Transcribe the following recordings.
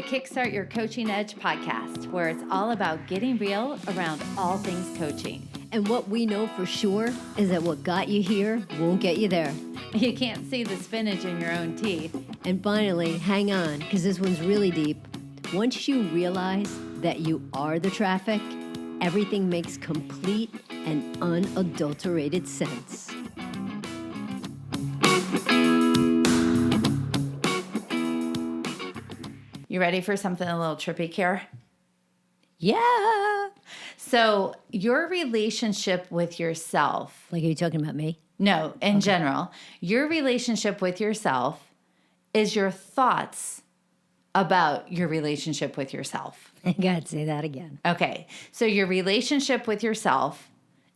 Kickstart Your Coaching Edge podcast, where it's all about getting real around all things coaching. And what we know for sure is that what got you here won't get you there. You can't see the spinach in your own teeth. And finally, hang on, because this one's really deep. Once you realize that you are the traffic, everything makes complete and unadulterated sense. You ready for something a little trippy, Kiara? Yeah. So your relationship with yourself. Like, are you talking about me? No, in general, your relationship with yourself is your thoughts about your relationship with yourself. I gotta say that again. Okay, so your relationship with yourself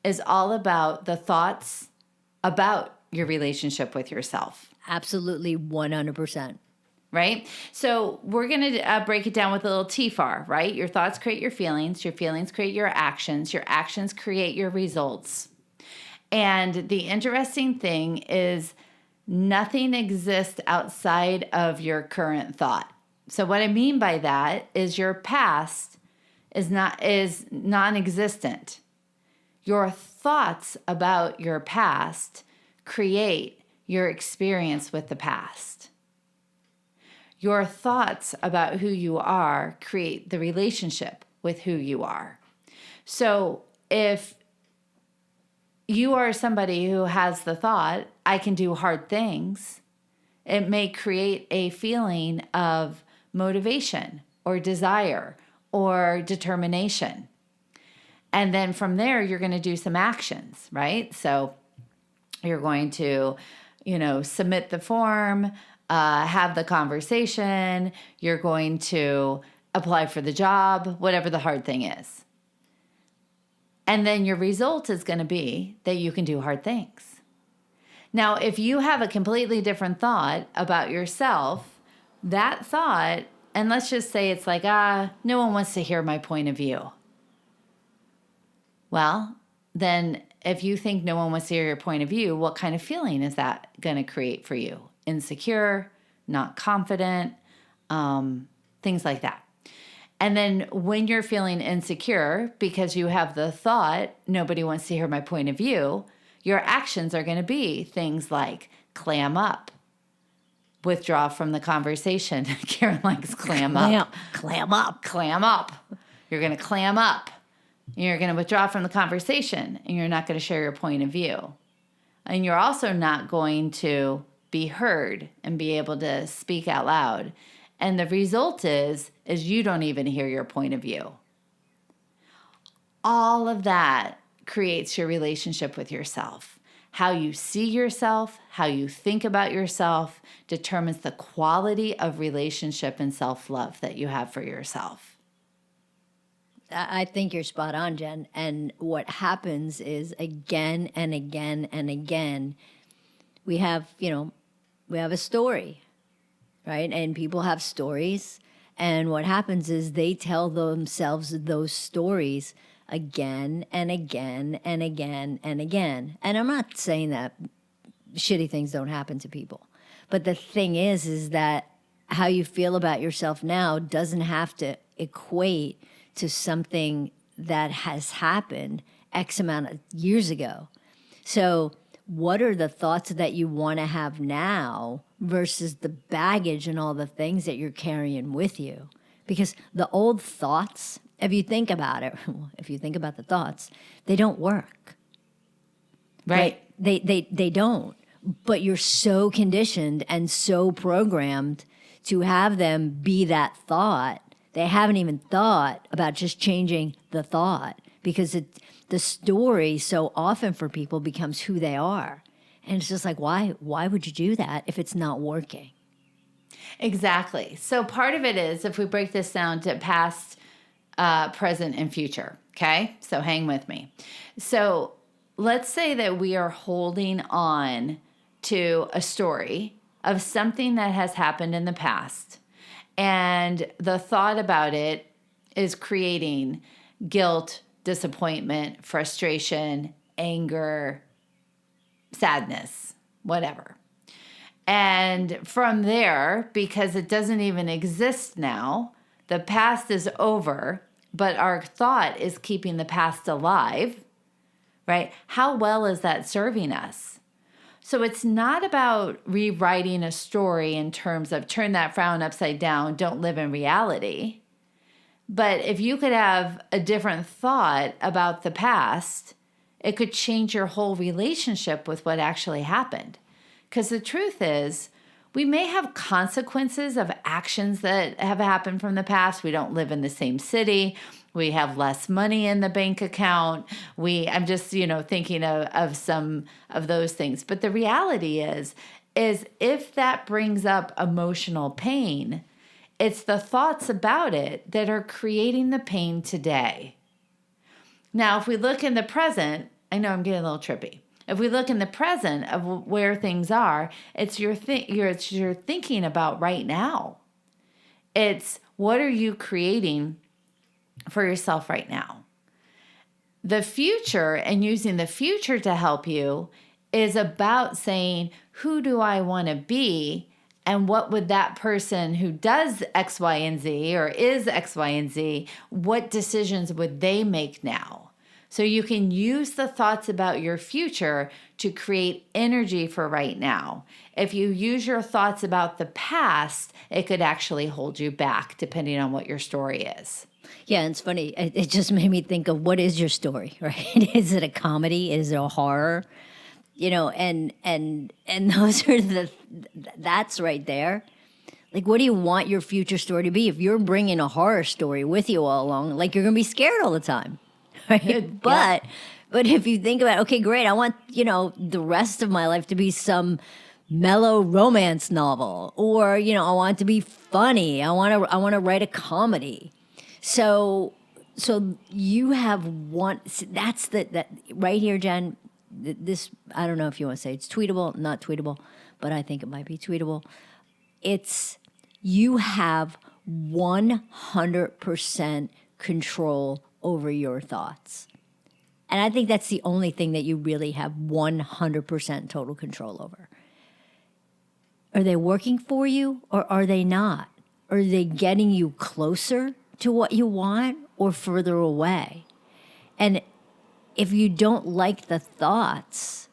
is all about the thoughts about your relationship with yourself. Absolutely 100%. Right? So we're going to break it down with a little TFAR, right? Your thoughts create your feelings create your actions create your results. And the interesting thing is nothing exists outside of your current thought. So what I mean by that is your past is non-existent. Your thoughts about your past create your experience with the past. Your thoughts about who you are create the relationship with who you are. So if you are somebody who has the thought, I can do hard things, it may create a feeling of motivation or desire or determination. And then from there, you're going to do some actions, right? So you're going to, submit the form, have the conversation, you're going to apply for the job, whatever the hard thing is. And then your result is going to be that you can do hard things. Now, if you have a completely different thought about yourself, that thought, and let's just say it's like, no one wants to hear my point of view. Well, then if you think no one wants to hear your point of view, what kind of feeling is that going to create for you? Insecure, not confident, things like that. And then when you're feeling insecure because you have the thought, nobody wants to hear my point of view, your actions are going to be things like clam up, withdraw from the conversation. Karen likes clam up. Clam up. Clam up. You're going to clam up. You're going to withdraw from the conversation and you're not going to share your point of view. And you're also not going to be heard and be able to speak out loud. And the result is you don't even hear your point of view. All of that creates your relationship with yourself. How you see yourself, how you think about yourself determines the quality of relationship and self-love that you have for yourself. I think you're spot on, Jen. And what happens is again and again and again, we have a story, right? And people have stories. And what happens is they tell themselves those stories again and again and again and again. And I'm not saying that shitty things don't happen to people. But the thing is that how you feel about yourself now doesn't have to equate to something that has happened X amount of years ago. So what are the thoughts that you want to have now versus the baggage and all the things that you're carrying with you? Because the old thoughts, if you think about it, if you think about the thoughts, they don't work. Right. They don't. But you're so conditioned and so programmed to have them be that thought. They haven't even thought about just changing the thought because the story so often for people becomes who they are. And it's just like, why would you do that if it's not working? Exactly. So part of it is, if we break this down to past, present, and future, okay? So hang with me. So let's say that we are holding on to a story of something that has happened in the past, and the thought about it is creating guilt, disappointment, frustration, anger, sadness, whatever. And from there, because it doesn't even exist now, the past is over, but our thought is keeping the past alive, right? How well is that serving us? So it's not about rewriting a story in terms of turn that frown upside down, don't live in reality. But if you could have a different thought about the past, it could change your whole relationship with what actually happened. Because the truth is, we may have consequences of actions that have happened from the past. We don't live in the same city. We have less money in the bank account. I'm just, thinking of some of those things. But the reality is if that brings up emotional pain, it's the thoughts about it that are creating the pain today. Now, if we look in the present, I know I'm getting a little trippy. If we look in the present of where things are, it's your thinking about right now. It's what are you creating for yourself right now? The future and using the future to help you is about saying, who do I want to be? And what would that person who does X, Y, and Z or is X, Y, and Z, what decisions would they make now? So you can use the thoughts about your future to create energy for right now. If you use your thoughts about the past, it could actually hold you back depending on what your story is. Yeah, it's funny. It just made me think of what is your story, right? Is it a comedy? Is it a horror? And those are that's right there. Like, what do you want your future story to be? If you're bringing a horror story with you all along, like you're going to be scared all the time. Right? But if you think about, okay, great, I want, the rest of my life to be some mellow romance novel, or, I want it to be funny. I want to write a comedy. So you have one, that's that right here, Jen, this, I don't know if you want to say it's tweetable, not tweetable, but I think it might be tweetable. It's, you have 100% control over your thoughts. And I think that's the only thing that you really have 100% total control over. Are they working for you or are they not? Are they getting you closer to what you want or further away? And if you don't like the thoughts,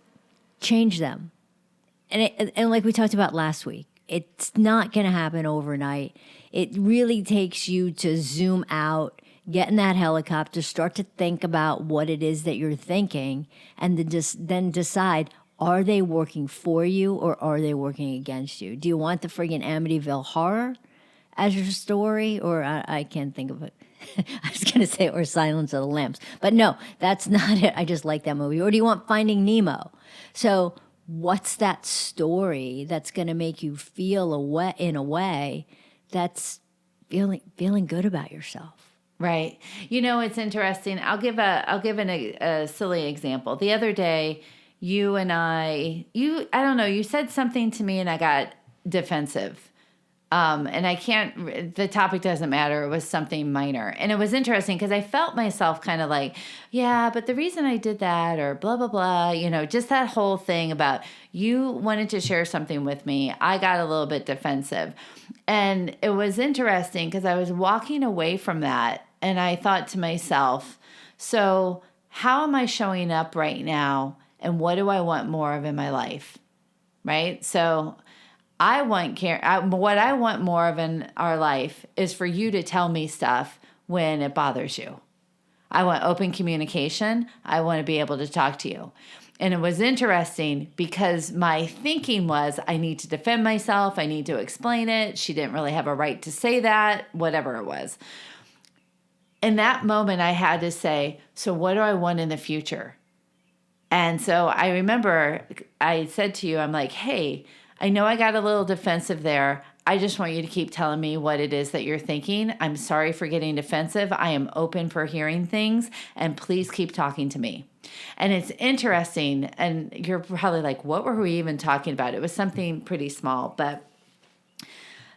change them. And like we talked about last week, it's not going to happen overnight. It really takes you to zoom out, get in that helicopter, start to think about what it is that you're thinking, and then decide, are they working for you or are they working against you? Do you want the friggin' Amityville Horror as your story? Or I can't think of it. I was going to say, or Silence of the Lambs. But no, that's not it. I just like that movie. Or do you want Finding Nemo? So what's that story that's going to make you feel in a way that's feeling good about yourself? Right. It's interesting. I'll give a silly example. The other day, I don't know, you said something to me and I got defensive. And the topic doesn't matter. It was something minor. And it was interesting because I felt myself kind of like, yeah, but the reason I did that or blah, blah, blah, just that whole thing about you wanted to share something with me. I got a little bit defensive. And it was interesting because I was walking away from that and I thought to myself, so how am I showing up right now? And what do I want more of in my life? Right? So what I want more of in our life is for you to tell me stuff when it bothers you. I want open communication. I want to be able to talk to you. And it was interesting because my thinking was, I need to defend myself. I need to explain it. She didn't really have a right to say that, whatever it was. In that moment, I had to say, so what do I want in the future? And so I remember I said to you, I'm like, hey, I know I got a little defensive there. I just want you to keep telling me what it is that you're thinking. I'm sorry for getting defensive. I am open for hearing things, and please keep talking to me. And it's interesting, and you're probably like, what were we even talking about? It was something pretty small, but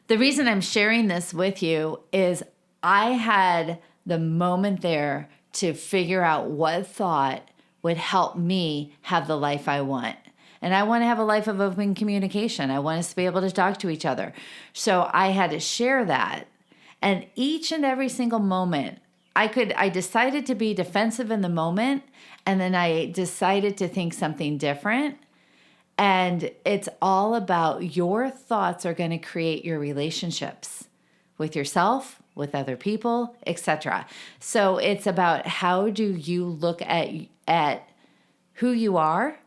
the reason I'm sharing this with you is I had the moment there to figure out what thought would help me have the life I want. And I want to have a life of open communication. I want us to be able to talk to each other. So I had to share that. And each and every single moment, I decided to be defensive in the moment, and then I decided to think something different. And it's all about your thoughts are going to create your relationships with yourself, with other people, etc. So it's about how do you look at who you are,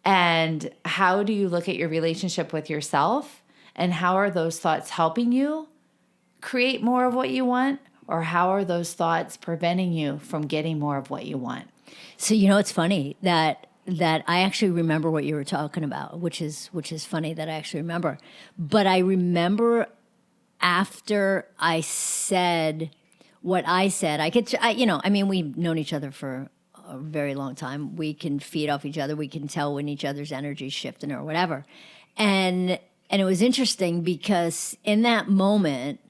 and how do you look at your relationship with yourself, and how are those thoughts helping you create more of what you want, or how are those thoughts preventing you from getting more of what you want? So it's funny that I actually remember what you were talking about, which is funny that I actually remember. But I remember after I said what I said, we've known each other for a very long time. We can feed off each other. We can tell when each other's energy's shifting or whatever. And it was interesting because in that moment,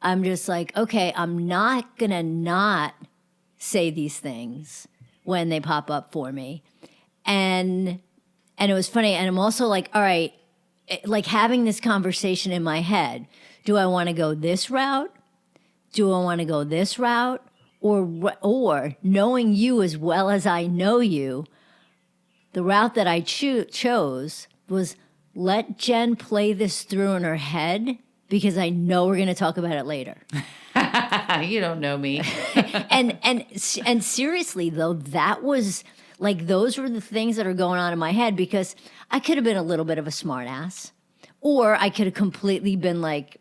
I'm just like, okay, I'm not going to not say these things when they pop up for me. And it was funny. And I'm also like, all right, like having this conversation in my head. Do I want to go this route? Do I want to go this route? Or knowing you as well as I know you, the route that I chose was let Jen play this through in her head, because I know we're going to talk about it later. You don't know me. and seriously though, that was like, those were the things that are going on in my head, because I could have been a little bit of a smart ass, or I could have completely been like,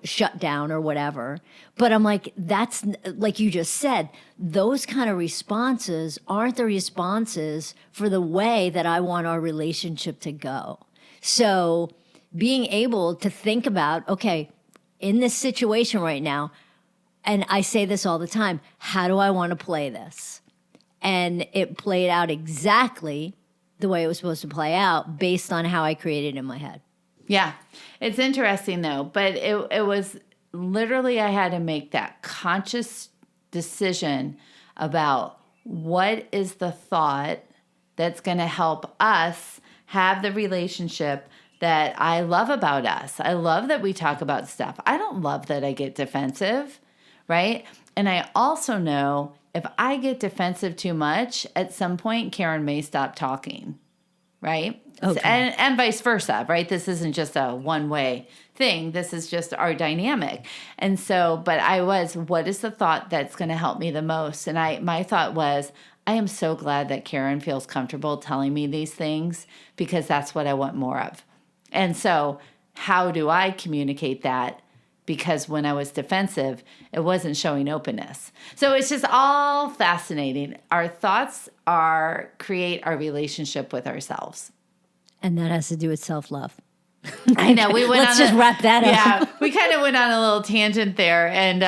shut down or whatever. But I'm like, that's like you just said, those kind of responses aren't the responses for the way that I want our relationship to go. So being able to think about, okay, in this situation right now, and I say this all the time, how do I want to play this? And it played out exactly the way it was supposed to play out based on how I created it in my head. Yeah. It's interesting though, but it was literally, I had to make that conscious decision about what is the thought that's going to help us have the relationship that I love about us. I love that we talk about stuff. I don't love that I get defensive, right? And I also know if I get defensive too much, at some point, Karen may stop talking, right? Okay. And vice versa, right? This isn't just a one-way thing. This is just our dynamic. And so, but what is the thought that's going to help me the most? And my thought was, I am so glad that Karen feels comfortable telling me these things, because that's what I want more of. And so how do I communicate that? Because when I was defensive, it wasn't showing openness. So it's just all fascinating. Our thoughts create our relationship with ourselves. And that has to do with self-love. I know Let's just wrap that up. Yeah, we kind of went on a little tangent there, and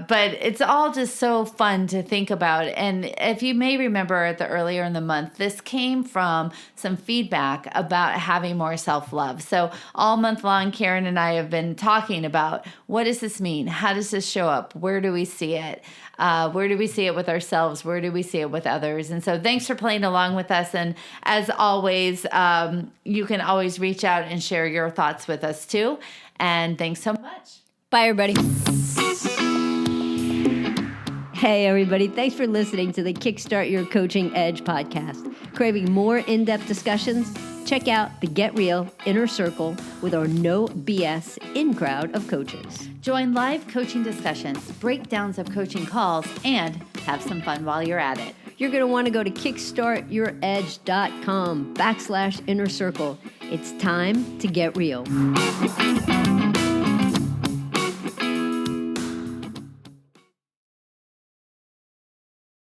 but it's all just so fun to think about. And if you may remember, earlier in the month, this came from some feedback about having more self-love. So all month long, Karen and I have been talking about, what does this mean? How does this show up? Where do we see it? Where do we see it with ourselves? Where do we see it with others? And so thanks for playing along with us. And as always, you can always reach out and share your thoughts with us too. And thanks so much. Bye, everybody. Hey, everybody. Thanks for listening to the Kickstart Your Coaching Edge podcast. Craving more in-depth discussions? Check out the Get Real Inner Circle with our no BS in-crowd of coaches. Join live coaching discussions, breakdowns of coaching calls, and have some fun while you're at it. You're going to want to go to kickstartyouredge.com/inner circle. It's time to get real.